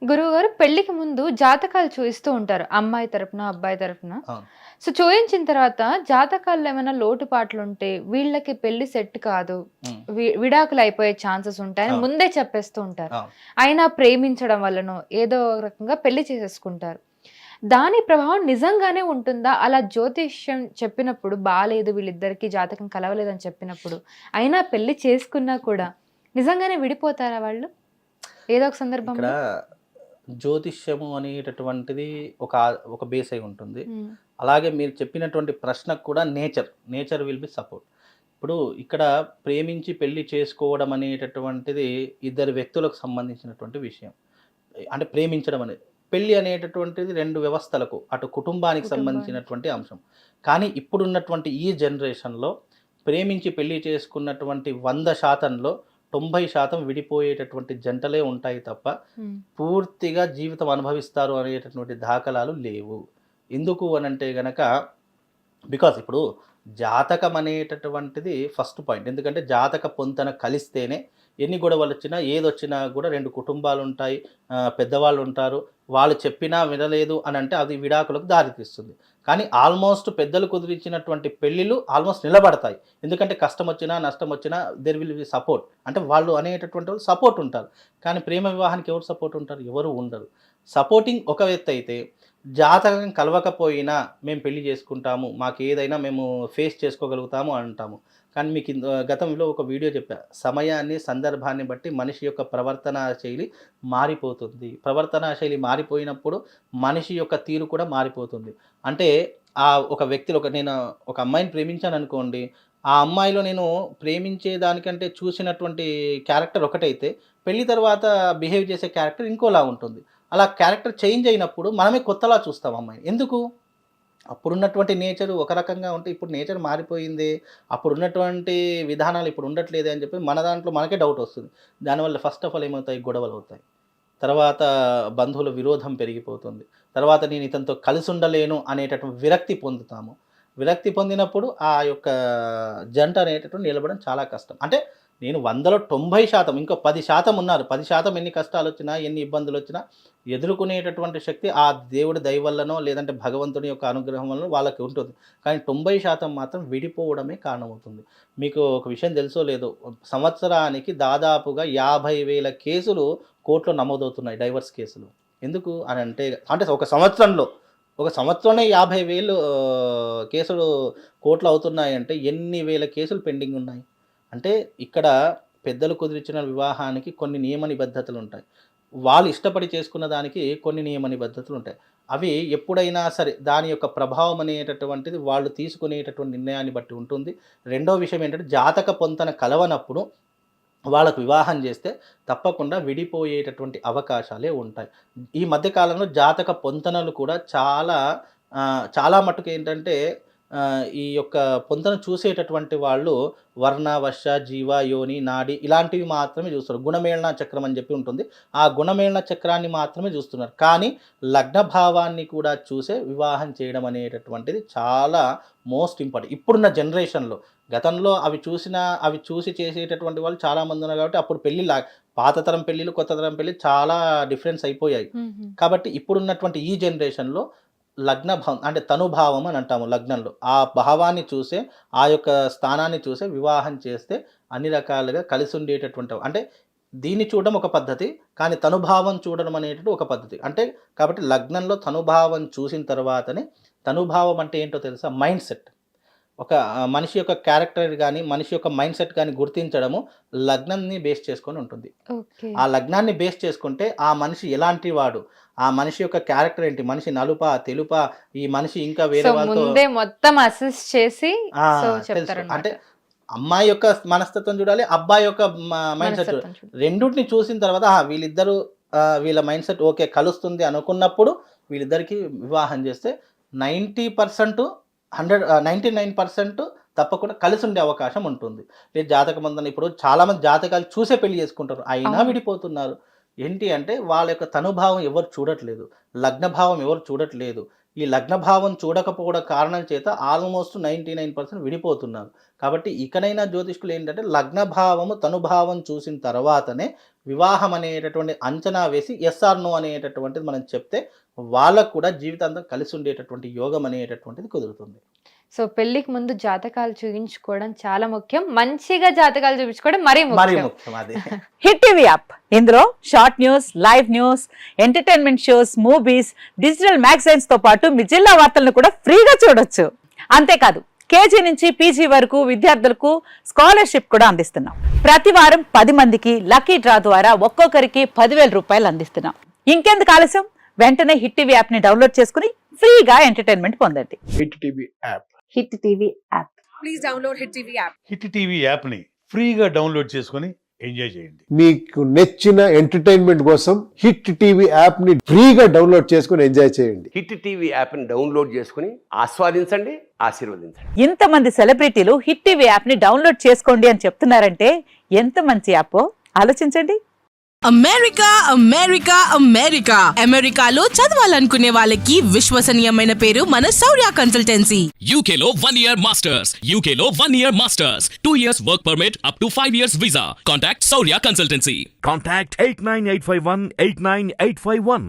గురువుగారు పెళ్ళికి ముందు జాతకాలు చూయిస్తూ ఉంటారు. అమ్మాయి తరపున, అబ్బాయి తరపున. అవును. సో, చూయించిన తర్వాత జాతకాల్లో ఏమైనా లోటుపాట్లుంటే వీళ్ళకి పెళ్లి సెట్ కాదు. హ్మ్. విడాకులయిపోయే ఛాన్సెస్ ఉంటాయని అవును. ముందే చెప్పేస్తూ ఉంటారు. అవును. అయినా ప్రేమించడం వల్లనో ఏదో ఒక రకంగా పెళ్లి చేసేసుకుంటారు. దాని ప్రభావం నిజంగానే ఉంటుందా? అలా జ్యోతిష్యం చెప్పినప్పుడు బాలేదు వీళ్ళిద్దరికీ జాతకం కలవలేదని చెప్పినప్పుడు, అయినా పెళ్లి చేసుకున్నా కూడా నిజంగానే విడిపోతారా వాళ్ళు? ఏదో ఒక ఇక్కడ సందర్భంలో? జ్యోతిష్యము అనేటటువంటిది ఒక ఒక బేస్ అయి ఉంటుంది. హ్మ్. అలాగే మీరు చెప్పినటువంటి ప్రశ్నకు కూడా నేచర్ విల్ బి సపోర్ట్. ఇప్పుడు ఇక్కడ ప్రేమించి పెళ్లి చేసుకోవడం అనేటటువంటిది ఇద్దరు వ్యక్తులకు సంబంధించినటువంటి విషయం. అంటే ప్రేమించడం అనేది. పెళ్లి అనేటటువంటిది 2 వ్యవస్థలకు, అటు కుటుంబానికి కుటుంబానికి. సంబంధించినటువంటి అంశం. కానీ ఇప్పుడున్నటువంటి ఈ జనరేషన్‌లో ప్రేమించి పెళ్లి చేసుకున్నటువంటి 100%లో 90% విడిపోయేటటువంటి జంటలే ఉంటాయి తప్ప, హ్మ్. పూర్తిగా జీవితం అనుభవిస్తారు అనేటటువంటి దాఖలాలు లేవు. ఎందుకు అనంటే గనక బికాజ్ ఇప్పుడు జాతకం అనేటటువంటిది ఫస్ట్ పాయింట్. ఎందుకంటే జాతక పొంతన కలిస్తేనే ఎన్ని గొడవలొచ్చినా, ఏదొచ్చినా గూడా 2 కుటుంబాలుంటాయి. పెద్దవాళ్ళుంటారు. వాళ్ళు చెప్పినా వినలేదు అనంటే అది విడాకులకు దారితీస్తుంది. కానీ ఆల్మోస్ట్ పెద్దలు కుదిరించినటువంటి పెళ్ళిళ్ళు ఆల్మోస్ట్ నిలబడతాయి. ఎందుకంటే కష్టమొచ్చినా, నష్టమొచ్చినా దేర్ విల్ బి సపోర్ట్. అంటే వాళ్ళు అనేటటువంటి వాళ్ళు సపోర్ట్ ఉంటారు. కానీ ప్రేమ వివాహానికి ఎవరు సపోర్ట్ ఉంటారు? ఎవరు ఉండరు. సపోర్టింగ్ ఒక ఎత్తయితే, జాతకం కలవకపోయినా మేము పెళ్లి చేసుకుంటాము. మాకేదైనా మేము ఫేస్ చేసుకోగలుగుతాము అంటాము. కానీ మీకు గతంలో ఒక వీడియో చెప్పా. సమయాన్ని, సందర్భాన్ని బట్టి మనిషి యొక్క ప్రవర్తనా శైలి మారిపోతుంది. ప్రవర్తనా శైలి మారిపోయినప్పుడు మనిషి యొక్క తీరు కూడా మారిపోతుంది. అంటే ఒక వ్యక్తిలో నేను ఒక అమ్మాయిని ప్రేమించాననుకోండి. ఆ అమ్మాయిలో నేను ప్రేమించే దానికంటే చూసినటువంటి క్యారెక్టర్ ఒకటైతే, పెళ్లి తర్వాత బిహేవ్ చేసే క్యారెక్టర్ ఇంకోలా ఉంటుంది. అలా క్యారెక్టర్ చేంజ్ అయినప్పుడు మనమే కొత్తలా చూస్తాం అమ్మాయిని. ఎందుకు? అప్పుడున్నటువంటి నేచర్ ఒక రకంగా ఉంటే ఇప్పుడు నేచర్ మారిపోయింది. అప్పుడున్నటువంటి విధానాలు ఇప్పుడు ఉండట్లేదే అని చెప్పి మన దాంట్లో మనకే డౌట్ వస్తుంది. దానివల్ల ఫస్ట్ ఆఫ్ ఆల్ ఏమవుతాయి? గొడవలవుతాయి. తర్వాత బంధువుల విరోధం పెరిగిపోతుంది. తర్వాత నేను ఇతనితో కలిసి ఉండలేను అనేటటువంటి విరక్తి పొందుతాము. విరక్తి పొందినప్పుడు ఆ యొక్క జంట అనేటటువంటి నిలబడడం చాలా కష్టం. అంటే నేను 100లో 90% ఇంకో 10% ఉన్నారు. 10% ఎన్ని కష్టాలొచ్చినా, ఎన్ని ఇబ్బందులొచ్చినా ఎదుర్కొనేటటువంటి శక్తి ఆ దేవుడి దయ వల్లనో, లేదంటే భగవంతుని యొక్క అనుగ్రహం వల్లనో వాళ్ళకి ఉంటుంది. కానీ 90% మాత్రం విడిపోవడమే కారణమవుతుంది. మీకు ఒక విషయం తెలుసో లేదో, సంవత్సరానికి దాదాపుగా 50,000 కేసులు కోర్టులో నమోదవుతున్నాయి, డైవర్స్ కేసులు. ఎందుకు అనంటే, అంటే ఒక సంవత్సరంలోనే 50,000 కేసులు కోర్టులో అవుతున్నాయంటే ఎన్ని వేల కేసులు పెండింగ్ ఉన్నాయి. అంటే ఇక్కడ పెద్దలు కుదిర్చిన వివాహానికి కొన్ని నియమ నిబద్ధతలుంటాయి. వాళ్ళు ఇష్టపడి చేసుకున్న దానికి కొన్ని నియమ నిబద్ధతలుంటాయి. అవి ఎప్పుడైనా సరే దాని యొక్క ప్రభావం అనేటటువంటిది వాళ్ళు తీసుకునేటటువంటి నిర్ణయాన్ని బట్టి ఉంటుంది. రెండో విషయం ఏంటంటే, జాతక పొంతన కలవనప్పుడు వాళ్ళకు వివాహం చేస్తే తప్పకుండా విడిపోయేటటువంటి అవకాశాలే ఉంటాయి. ఈ మధ్య కాలంలో జాతక పొంతనలు కూడా చాలా మట్టుకేంటంటే ఈ యొక్క పొంతన చూసేటటువంటి వాళ్ళు వర్ణ, వర్ష, జీవ, యోని, నాడి ఇలాంటివి మాత్రమే చూస్తారు. గుణమేళన చక్రం అని చెప్పి ఉంటుంది. ఆ గుణమేళన చక్రాన్ని మాత్రమే చూస్తున్నారు. కానీ లగ్న భావాన్ని కూడా చూసే వివాహం చేయడం అనేటటువంటిది చాలా మోస్ట్ ఇంపార్టెంట్. ఇప్పుడున్న జనరేషన్‌లో. గతంలో అవి చూసి చేసేటటువంటి వాళ్ళు చాలామంది ఉన్నారు కాబట్టి అప్పుడు పాత తరం పెళ్ళిళ్ళు, కొత్త తరం పెళ్ళిళ్ళు చాలా డిఫరెన్స్ అయిపోయాయి. హుహు. కాబట్టి ఇప్పుడున్నటువంటి ఈ జనరేషన్‌లో అంటే తనుభావం అని అంటాము లగ్నంలో. ఆ భావాన్ని చూసే, ఆ యొక్క స్థానాన్ని చూసే వివాహం చేస్తే అన్ని రకాలుగా కలిసుండేటటువంటి అంటే దీన్ని చూడడం ఒక పద్ధతి. కానీ తనుభావం చూడడం అనేటిది ఒక పద్ధతి. అంటే కాబట్టి లగ్నంలో తనుభావం చూసిన తర్వాతనే, తనుభావం అంటే ఏంటో తెలుసా? Mind set. మనిషి యొక్క క్యారెక్టర్ గాని, మనిషి యొక్క మైండ్ సెట్ గాని గుర్తించడము లగ్నంని బేస్ చేసుకొని ఉంటుంది. ఓకే. ఆ లగ్నాన్ని బేస్ చేసుకుంటే ఆ మనిషి ఎలాంటి వాడు? ఆ మనిషి యొక్క క్యారెక్టర్ ఏంటి? మనిషి నలుపా? తెలుపా? ఈ మనిషి ఇంకా సో, వేరే వాళ్ళతో ముందే మొత్తం అసెస్ చేసి ఆ! సో, తెలుసు. చెప్తారనమాట. అంటే అమ్మాయి యొక్క మనస్తత్వం చూడాలి. అబ్బాయి యొక్క మైండ్ సెట్ చూడాలి. మనస్తత్వం చూడు. రెండిటిని చూసిన తర్వాత వీళ్ళిద్దరూ వీళ్ళ మైండ్ సెట్ ఓకే కలుస్తుంది అనుకున్నప్పుడు వీళ్ళిద్దరికీ వివాహం చేస్తే 90% 99% తప్పకుండా కలిసుండే అవకాశం ఉంటుంది. లేదు జాతకమందన ఇప్పుడు చాలామంది జాతకాలు చూసే పెళ్లి చేసుకుంటారు. అయినా అవును. విడిపోతున్నారు. ఏంటి అంటే వాళ్ళ యొక్క తనుభావం ఎవరు చూడట్లేదు. లగ్నభావం ఎవరు చూడట్లేదు. ఈ లగ్నభావం చూడకపోవడం కారణం చేత ఆల్మోస్ట్ 99% విడిపోతున్నారు. కాబట్టి ఇకనైనా జ్యోతిష్కులు ఏంటంటే లగ్నభావము, తనుభావం చూసిన తర్వాతనే వివాహం అనేటటువంటి అంచనా వేసి ఎస్ ఆర్ నో అనేటటువంటిది మనం చెప్తే వాళ్ళకు కూడా జీవితాంతం కలిసి ఉండేటటువంటి యోగం అనేటటువంటిది కుదురుతుంది. సో పెళ్లికి ముందు జాతకాలు చూపించుకోవడం చాలా ముఖ్యం. మంచిగా జాతకాలు చూపించుకోవడం మరీ మరీ ముఖ్యం. ముఖ్యం అది. హిట్ టీవీ యాప్ ఇందులో short news, live news, entertainment shows, movies, digital magazines తో పాటు మీ జిల్లా వార్తలను కూడా ఫ్రీగా చూడొచ్చు. అంతేకాదు కేజీ నుంచి పీజీ వరకు విద్యార్థులకు స్కాలర్షిప్ కూడా అందిస్తున్నాం. ప్రతి వారం 10 మందికి లక్కీ డ్రా ద్వారా ఒక్కొక్కరికి 10,000 రూపాయలు అందిస్తున్నాం. ఇంకెందుకు ఆలస్యం, వెంటనే హిట్ టీవీ యాప్ ని డౌన్లోడ్ చేసుకుని ఫ్రీగా ఎంటర్టైన్మెంట్ పొందండి. Hit TV app. Hit TV app. Please download Hit TV app. Hit TV యాప్ని ఫ్రీగా డౌన్లోడ్ చేసుకొని ఎంజాయ్ చేయండి. మీకు నచ్చిన ఎంటర్టైన్మెంట్ కోసం హిట్ టీవీ యాప్ ని ఫ్రీగా డౌన్లోడ్ చేసుకుని ఎంజాయ్ చేయండి. హిట్ టీవీ యాప్ని డౌన్లోడ్ చేసుకుని ఆస్వాదించండి, ఆశీర్వదించండి. ఇంతమంది సెలబ్రిటీలు హిట్ టీవీ యాప్ ని డౌన్లోడ్ చేసుకోండి అని చెప్తున్నారంటే ఎంత మంచి యాప్ ఆలోచించండి. అమెరికా అమెరికా అమెరికా అమెరికాలో చదవాలనుకునే వాళ్ళకి విశ్వసనీయమైన పేరు మన శౌర్య consultancy. UK Law 1 Year Masters. UK Law 1 Year Masters. 2 years work permit up to 5 years visa. Contact Saurya Consultancy. Contact 89851 89851.